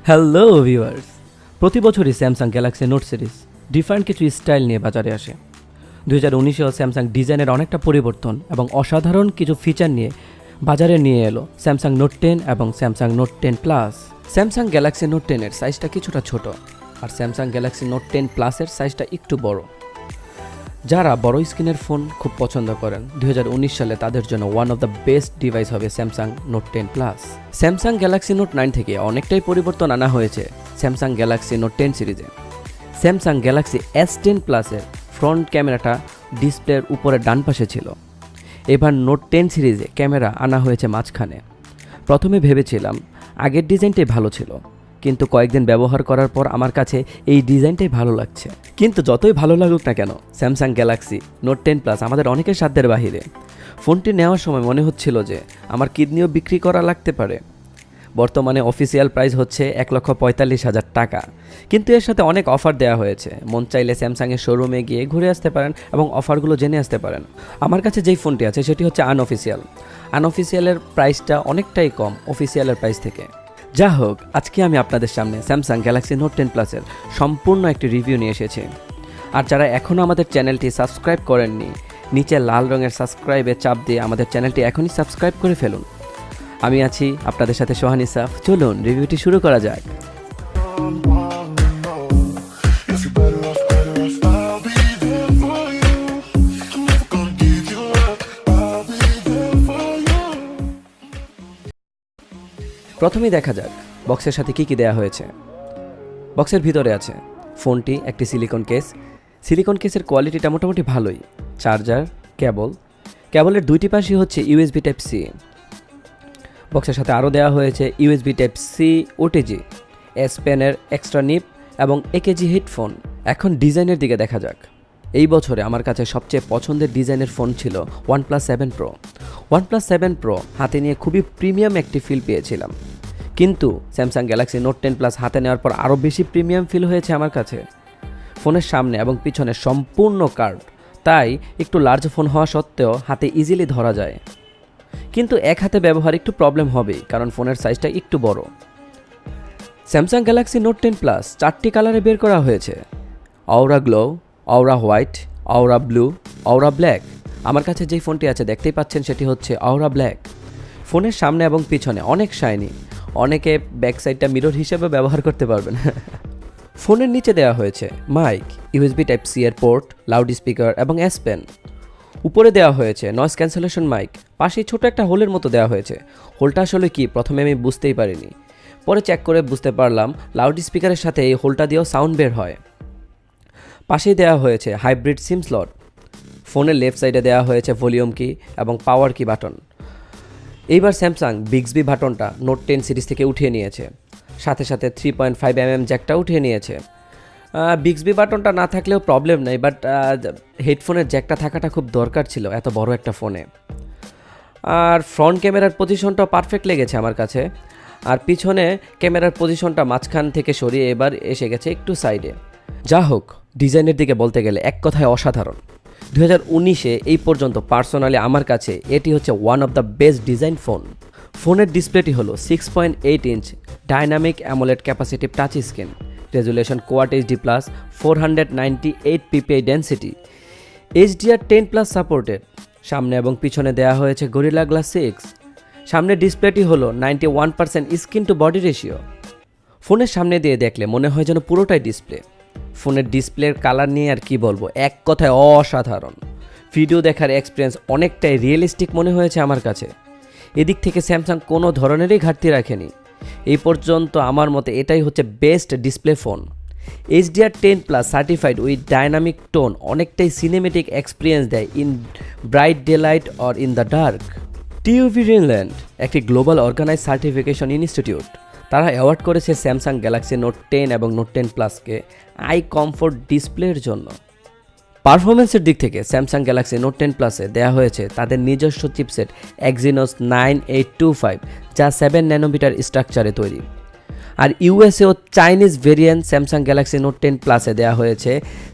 Hello viewers, প্রতি বছরই Samsung Galaxy note series different কিছু স্টাইল নিয়ে বাজারে আসে। 2019এও স্যামসাং ডিজাইনের অনেকটা পরিবর্তন এবং অসাধারণ কিছু ফিচার নিয়ে বাজারে নিয়ে এলো স্যামসাং নোট 10 এবং Samsung note 10 plus. Samsung Galaxy note 10-এর সাইজটা কিছুটা ছোট, আর স্যামসাং গ্যালাক্সি নোট 10 প্লাসের সাইজটা একটু বড়। যারা বড় স্ক্রিনের ফোন খুব পছন্দ করেন, 2019 সালে তাদের জন্য one of the best device হবে Samsung note 10 plus. Samsung Galaxy note 9 থেকে অনেকটাই পরিবর্তন আনা হয়েছে স্যামসাং গ্যালাক্সি নোট 10 সিরিজে। স্যামসাং গ্যালাক্সি S10 প্লাসের ফ্রন্ট ক্যামেরাটা ডিসপ্লের উপরে ডান পাশে ছিল। এবার নোট 10 সিরিজে ক্যামেরা আনা হয়েছে মাঝখানে। প্রথমে ভেবেছিলাম আগের ডিজাইনটাই ভালো ছিল, কিন্তু কয়েকদিন ব্যবহার করার পর আমার কাছে এই ডিজাইনটাই ভালো লাগছে। কিন্তু যতই ভালো লাগুক না কেন, স্যামসাং গ্যালাক্সি নোট 10 প্লাস আমাদের অনেকের সাধ্যের বাহিরে। ফোনটি নেওয়ার সময় মনে হচ্ছিল যে আমার কিডনিও বিক্রি করা লাগতে পারে। বর্তমানে অফিসিয়াল প্রাইস হচ্ছে 1,45,000 টাকা, কিন্তু এর সাথে অনেক অফার দেওয়া হয়েছে। মন চাইলে স্যামসাংয়ের শোরুমে গিয়ে ঘুরে আসতে পারেন এবং অফারগুলো জেনে আসতে পারেন। আমার কাছে যেই ফোনটি আছে সেটি হচ্ছে আনঅফিসিয়ালের প্রাইসটা অনেকটাই কম অফিসিয়ালের প্রাইস থেকে। যা হোক, আজকে আমি আপনাদের সামনে স্যামসাং গ্যালাক্সি নোট 10 প্লাসের সম্পূর্ণ একটি রিভিউ নিয়ে এসেছি। আর যারা এখনও আমাদের চ্যানেলটি সাবস্ক্রাইব করেননি, নিচে লাল রঙের সাবস্ক্রাইবে চাপ দিয়ে আমাদের চ্যানেলটি এখনই সাবস্ক্রাইব করে ফেলুন। আমি আছি আপনাদের সাথে সোহান ইসাফ। চলুন রিভিউটি শুরু করা যাক। প্রথমেই দেখা যাক বক্সের সাথে কি দেয়া হয়েছে। বক্সের ভিতরে আছে ফোনটি, একটি সিলিকন কেসের কোয়ালিটিটা মোটামুটি ভালোই। চার্জার, কেবলের দুইটি পাশই হচ্ছে USB টাইপ C। বক্সের সাথে আরও দেওয়া হয়েছে USB type C OTG, S পেনের এক্সট্রা নিপ এবং AKG হেডফোন। এখন ডিজাইনের দিকে দেখা যাক। এই বছরে আমার কাছে সবচেয়ে পছন্দের ডিজাইনের ফোন ছিল OnePlus 7 Pro। OnePlus 7 Pro হাতে নিয়ে খুবই প্রিমিয়াম একটি ফিল পেয়েছিলাম, কিন্তু স্যামসাং গ্যালাক্সি নোট 10 প্লাস হাতে নেওয়ার পর আরও বেশি প্রিমিয়াম ফিল হয়েছে আমার কাছে। ফোনের সামনে এবং পিছনে সম্পূর্ণ কার্ভ, তাই একটু লার্জ ফোন হওয়া সত্ত্বেও হাতে ইজিলি ধরা যায়। কিন্তু এক হাতে ব্যবহার একটু প্রবলেম হবেই, কারণ ফোনের সাইজটা একটু বড়। স্যামসাং গ্যালাক্সি নোট 10 প্লাস 4টি কালারে বের করা হয়েছে: অওরা গ্লো, অওরা হোয়াইট, অওরা ব্লু, অওরা ব্ল্যাক। আমার কাছে যেই ফোনটি আছে দেখতেই পাচ্ছেন সেটি হচ্ছে অওরা ব্ল্যাক। ফোনের সামনে এবং পিছনে অনেক শাইনি, অনেকে ব্যাক সাইডটা মিরর হিসেবে ব্যবহার করতে পারবেন। ফোনের নিচে দেওয়া হয়েছে মাইক, USB টাইপ C এর পোর্ট, লাউড স্পিকার এবং S পেন। উপরে দেওয়া হয়েছে নয়েজ ক্যান্সেলেশন মাইক, পাশেই ছোট একটা হোলের মতো দেওয়া হয়েছে। হোলটা আসলে কি প্রথমে আমি বুঝতেই পারিনি, পরে চেক করে বুঝতে পারলাম লাউড স্পিকারের সাথে এই হোলটা দিয়েও সাউন্ড বের হয়। পাশেই দেওয়া হয়েছে হাইব্রিড সিম স্লট। ফোনের লেফট সাইডে দেওয়া হয়েছে ভলিউম কি এবং পাওয়ার কি বাটন। এইবার স্যামসাং বিক্সবি বাটনটা নোট 10 সিরিজ থেকে উঠিয়ে নিয়েছে, সাথে 3.5mm জ্যাকটা উঠিয়ে নিয়েছে। বিক্সবি বাটনটা না থাকলেও প্রবলেম নেই, বাট হেডফোনের জ্যাকটা থাকাটা খুব দরকার ছিল এত বড় একটা ফোনে। আর ফ্রন্ট ক্যামেরার পজিশনটাও পারফেক্ট লেগেছে আমার কাছে। আর পিছনে ক্যামেরার পজিশনটা মাঝখান থেকে সরিয়ে এবার এসে গেছে একটু সাইডে। যা হোক, ডিজাইনের দিকে বলতে গেলে এক কথায় অসাধারণ। 2019-এ এই পর্যন্ত পার্সোনালি আমার কাছে এটি হচ্ছে one of the best design phone. ফোনের ডিসপ্লেটি হলো 6.8 inch dynamic AMOLED capacitive touch screen, resolution quad HD+, 498 ppi density, HDR10+ supported. সামনে এবং পিছনে দেওয়া হয়েছে গরিলা গ্লাস 6। সামনের ডিসপ্লেটি হলো 91% স্ক্রিন টু বডি রেশিও। ফোনের সামনে দিয়ে দেখলে মনে হয় যেন পুরোটাই ডিসপ্লে। ফোনের ডিসপ্লের কালার নিয়ে আর কি বলবো, এক কথায় অসাধারণ। ভিডিও দেখার এক্সপিরিয়েন্স অনেকটাই রিয়েলিস্টিক মনে হয়েছে আমার কাছে। এদিক থেকে স্যামসাং কোনো ধরনেরই ঘাটতি রাখেনি। এই পর্যন্ত আমার মতে এটাই হচ্ছে best display phone. HDR10+ certified with dynamic tone অনেকটাই সিনেমেটিক এক্সপিরিয়েন্স দেয় in bright day light or in the dark. TUV Greenland একটি গ্লোবাল অর্গানাইজ সার্টিফিকেশন ইনস্টিটিউট, তারা অ্যাওয়ার্ড করেছে স্যামসাং গ্যালাক্সি নোট 10 এবং নোট 10 প্লাসকে আই কমফোর্ট ডিসপ্লের জন্য। পারফরমেন্সের দিক থেকে স্যামসাং গ্যালাক্সি নোট 10 প্লাসে দেওয়া হয়েছে তাদের নিজস্ব চিপসেট Exynos 9825, যা 7 ন্যানোমিটার স্ট্রাকচারে তৈরি। আর USA ও Chinese variant Samsung Galaxy note 10 প্লাসে দেওয়া হয়েছে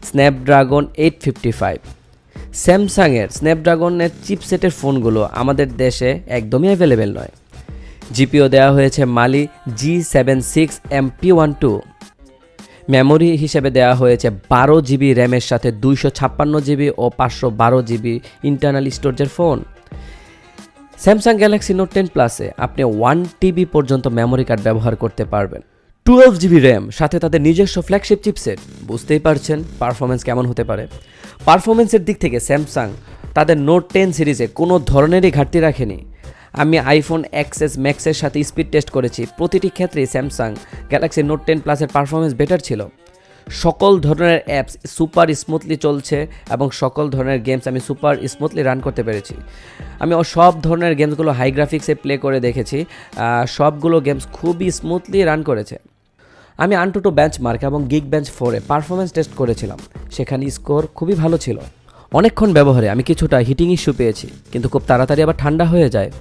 স্ন্যাপড্রাগন 855। স্যামসাংয়ের স্ন্যাপড্রাগনের চিপসেটের ফোনগুলো আমাদের দেশে একদমই অ্যাভেলেবেল নয়। জিপিও দেওয়া হয়েছে মালি G76MP12। মেমোরি হিসেবে দেওয়া হয়েছে 12 GB র্যামের সাথে 256 GB ও 512 GB ইন্টারনাল স্টোরেজের ফোন। স্যামসাং গ্যালাক্সি নোট 10 প্লাসে আপনি 1 TB পর্যন্ত মেমোরি কার্ড ব্যবহার করতে পারবেন, 12 GB র্যাম, সাথে তাদের নিজস্ব ফ্ল্যাগশিপ চিপসেট। বুঝতেই পারছেন পারফরমেন্স কেমন হতে পারে। পারফরমেন্সের দিক থেকে স্যামসাং তাদের নোট 10 সিরিজে কোনো ধরনেরই ঘাটতি রাখেনি। আমি আইফোন XS ম্যাক্সের সাথে স্পিড টেস্ট করেছি, প্রতিটি ক্ষেত্রেই স্যামসাং গ্যালাক্সি নোট 10 প্লাসের পারফরমেন্স বেটার ছিল। সকল ধরনের অ্যাপস সুপার স্মুথলি চলছে এবং সকল ধরনের গেমস আমি সুপার স্মুথলি রান করতে পেরেছি। আমি সব ধরনের গেমসগুলো হাই গ্রাফিক্সে প্লে করে দেখেছি, সবগুলো গেমস খুবই স্মুথলি রান করেছে। আমি AnTuTu বেঞ্চমার্ক এবং Geekbench 4-এ পারফরমেন্স টেস্ট করেছিলাম, সেখানে স্কোর খুবই ভালো ছিল। অনেকক্ষণ ব্যবহারে আমি কিছুটা হিটিং ইস্যু পেয়েছি, কিন্তু খুব তাড়াতাড়ি আবার ঠান্ডা হয়ে যায়।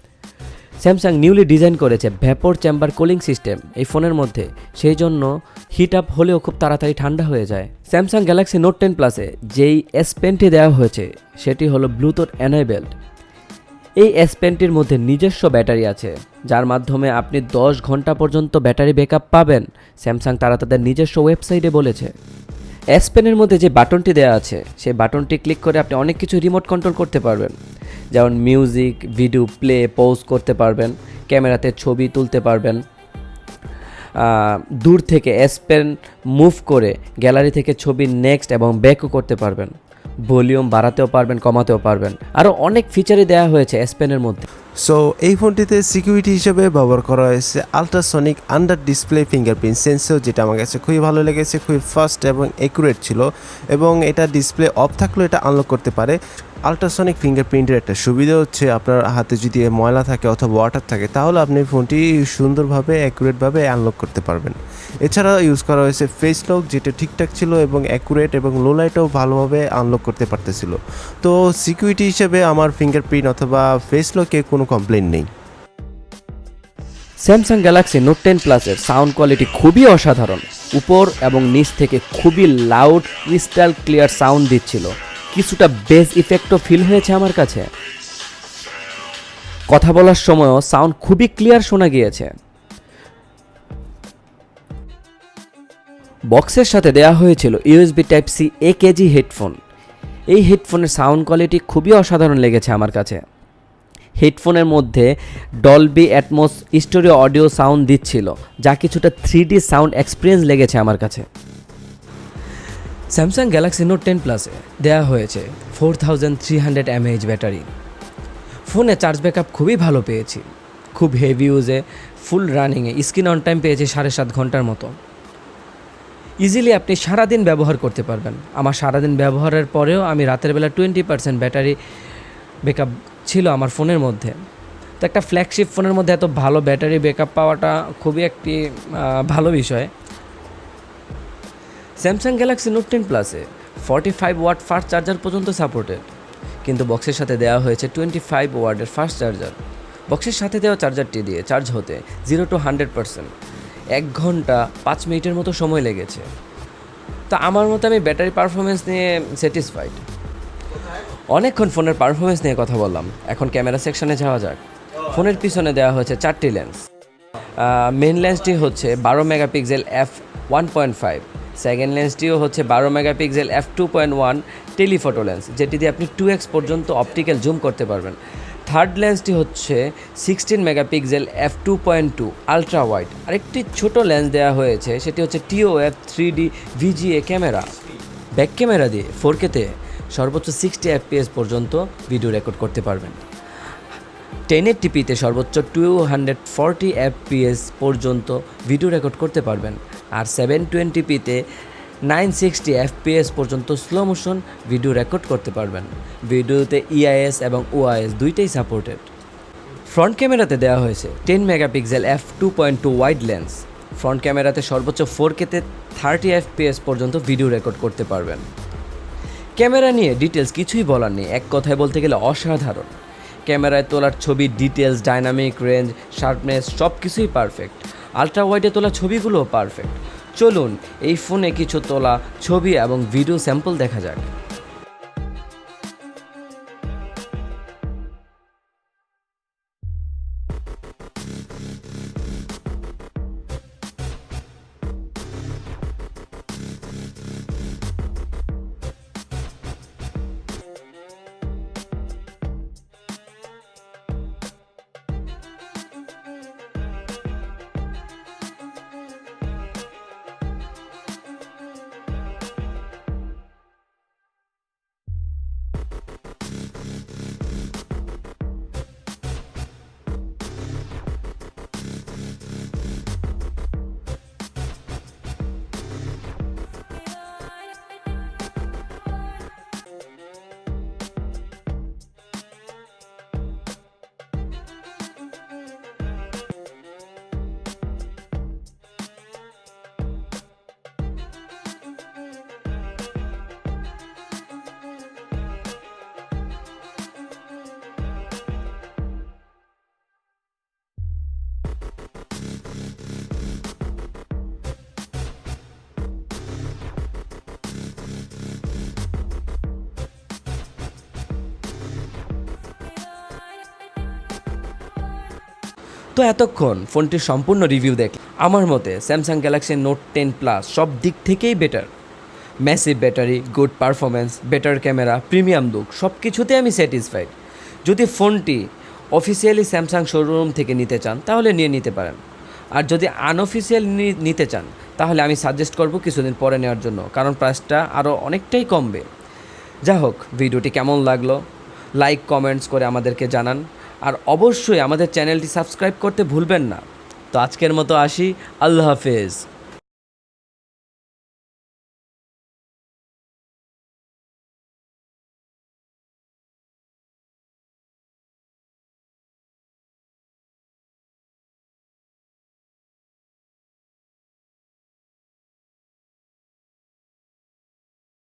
স্যামসাং নিউলি ডিজাইন করেছে ভ্যাপর চেম্বার কুলিং সিস্টেম এই ফোনের মধ্যে, সেই জন্য হিট আপ হলেও খুব তাড়াতাড়ি ঠান্ডা হয়ে যায়। স্যামসাং গ্যালাক্সি নোট 10 প্লাসে যেই S পেনটি দেওয়া হয়েছে সেটি হলো ব্লুটুথ এনেবেলড। এই S পেনটির মধ্যে নিজস্ব ব্যাটারি আছে, যার মাধ্যমে আপনি 10 ঘন্টা পর্যন্ত ব্যাটারি ব্যাকআপ পাবেন, স্যামসাং তারা তাদের নিজস্ব ওয়েবসাইটে বলেছে। S পেনের মধ্যে যে বাটনটি দেওয়া আছে সেই বাটনটি ক্লিক করে আপনি অনেক কিছু রিমোট কন্ট্রোল করতে পারবেন, যেমন মিউজিক, ভিডিও প্লে, পজ করতে পারবেন, ক্যামেরাতে ছবি তুলতে পারবেন, দূর থেকে S পেন মুভ করে গ্যালারি থেকে ছবি নেক্সট এবং ব্যাকও করতে পারবেন, ভলিউম বাড়াতেও পারবেন, কমাতেও পারবেন, আরও অনেক ফিচারই দেওয়া হয়েছে S পেনের মধ্যে। সো এই ফোনটিতে সিকিউরিটি হিসেবে ব্যবহার করা হয়েছে ultrasonic under display fingerprint sensor, যেটা আমার কাছে খুবই ভালো লেগেছে, খুবই ফাস্ট এবং অ্যাকুরেট ছিল, এবং এটা ডিসপ্লে অফ থাকলেও এটা আনলক করতে পারে। আলট্রাসনিক ফিঙ্গারপ্রিন্টের একটা সুবিধা হচ্ছে আপনার হাতে যদি ময়লা থাকে অথবা ওয়াটার থাকে তাহলে আপনি ফোনটি সুন্দরভাবে অ্যাকুরেটভাবে আনলক করতে পারবেন। এছাড়া ইউজ করা হয়েছে ফেস লক, যেটা ঠিকঠাক ছিল এবং অ্যাকুরেট এবং লো লাইটেও ভালোভাবে আনলক করতে পারতেছিল। তো সিকিউরিটি হিসেবে আমার ফিঙ্গারপ্রিন্ট অথবা ফেস লকে কোনো কমপ্লেন নেই। স্যামসাং গ্যালাক্সি নোট 10 প্লাসের সাউন্ড কোয়ালিটি খুবই অসাধারণ, উপর এবং নিচ থেকে খুবই লাউড ক্রিস্টাল ক্লিয়ার সাউন্ড দিচ্ছিল, কিছুটা বেস ইফেক্টও ফিল হয়েছে আমার কাছে। কথা বলার সময়ও সাউন্ড খুবই ক্লিয়ার শোনা গিয়েছে। বক্সের সাথে দেওয়া হয়েছিল USB Type-C AKG হেডফোন। এই হেডফোনের সাউন্ড কোয়ালিটি খুবই অসাধারণ লেগেছে আমার কাছে। হেডফোনের মধ্যে ডলবি অ্যাটমস স্টোরিও অডিও সাউন্ড দিচ্ছিল, যা কিছুটা 3D সাউন্ড এক্সপিরিয়েন্স লেগেছে আমার কাছে। স্যামসাং গ্যালাক্সি নোট 10 প্লাসে দেওয়া হয়েছে 4300 mAh ব্যাটারি। ফোনে চার্জ ব্যাকআপ খুবই ভালো পেয়েছি, খুব হেভি ইউজে, ফুল রানিংয়ে স্ক্রিন অন টাইম পেয়েছি 7.5 ঘন্টার মতো। ইজিলি আপনি সারাদিন ব্যবহার করতে পারবেন। আমার সারাদিন ব্যবহারের পরেও আমি রাতের বেলা 20% ব্যাটারি ব্যাকআপ ছিল আমার ফোনের মধ্যে। তো একটা ফ্ল্যাগশিপ ফোনের মধ্যে এত ভালো ব্যাটারি ব্যাকআপ পাওয়াটা খুবই একটি ভালো বিষয়। স্যামসাং গ্যালাক্সি নোট 10 প্লাসে 45 ওয়াট ফাস্ট চার্জার পর্যন্ত সাপোর্টেড, কিন্তু বক্সের সাথে দেওয়া হয়েছে 25 ওয়াটের ফাস্ট চার্জার। বক্সের সাথে দেওয়া চার্জারটি দিয়ে চার্জ হতে 0 to 100% 1 ঘন্টা 5 মিনিটের মতো সময় লেগেছে। তো আমার মতে আমি ব্যাটারি পারফরমেন্স নিয়ে স্যাটিসফাইড। অনেকক্ষণ ফোনের পারফরমেন্স নিয়ে কথা বললাম, এখন ক্যামেরা সেকশনে যাওয়া যাক। ফোনের পিছনে দেওয়া হয়েছে 4টি লেন্স। মেন লেন্সটি হচ্ছে 12 মেগাপিক্সেল f1.5, সেকেন্ড লেন্সটিও হচ্ছে 12 মেগাপিক্সেল f2.1 টেলিফটো লেন্স, যেটি দিয়ে আপনি 2x পর্যন্ত অপটিক্যাল জুম করতে পারবেন। থার্ড লেন্সটি হচ্ছে 16 মেগাপিক্সেল f2.2 আলট্রা ওয়াইড। আরেকটি ছোট লেন্স দেওয়া হয়েছে, সেটি হচ্ছে TOF 3D VGA camera. Back camera দিয়ে 4K-তে সর্বোচ্চ 60 FPS পর্যন্ত ভিডিও রেকর্ড করতে পারবেন। 1080p-তে সর্বোচ্চ 240 FPS পর্যন্ত ভিডিও রেকর্ড করতে পারবেন, আর 720p-তে 960 FPS পর্যন্ত স্লো মোশন ভিডিও রেকর্ড করতে পারবেন। ভিডিওতে EIS এবং OIS দুইটাই সাপোর্টেড। ফ্রন্ট ক্যামেরাতে দেওয়া হয়েছে 10 megapixel f2.2 wide lens. Front ক্যামেরাতে সর্বোচ্চ 4K-তে 30 FPS পর্যন্ত ভিডিও রেকর্ড করতে পারবেন। ক্যামেরা নিয়ে ডিটেলস কিছুই বলার নেই, এক কথায় বলতে গেলে অসাধারণ। ক্যামেরায় তোলার ছবির ডিটেলস, ডাইনামিক রেঞ্জ, শার্পনেস সব কিছুই পারফেক্ট। আলট্রা ওয়াইডে তোলা ছবিগুলোও পারফেক্ট। চলুন এই ফোনে কিছু তোলা ছবি এবং ভিডিও স্যাম্পল দেখা যাক। তো এতক্ষণ ফোনটির সম্পূর্ণ রিভিউ দেখ আমার মতে স্যামসাং গ্যালাক্সি নোট 10 প্লাস সব দিক থেকেই better. Massive battery, good performance, better camera, premium look, সব কিছুতে আমি স্যাটিসফাইড। যদি ফোনটি অফিসিয়ালি স্যামসাং শোরুম থেকে নিতে চান তাহলে নিয়ে নিতে পারেন, আর যদি আনঅফিসিয়াল নিতে চান তাহলে আমি সাজেস্ট করব কিছুদিন পরে নেওয়ার জন্য, কারণ প্রাইসটা আরও অনেকটাই কমবে। যা হোক, ভিডিওটি কেমন লাগলো লাইক কমেন্টস করে আমাদেরকে জানান, আর অবশ্যই আমাদের চ্যানেলটি সাবস্ক্রাইব করতে ভুলবেন না। তো আজকের মতো আসি, আল্লাহ হাফেজ।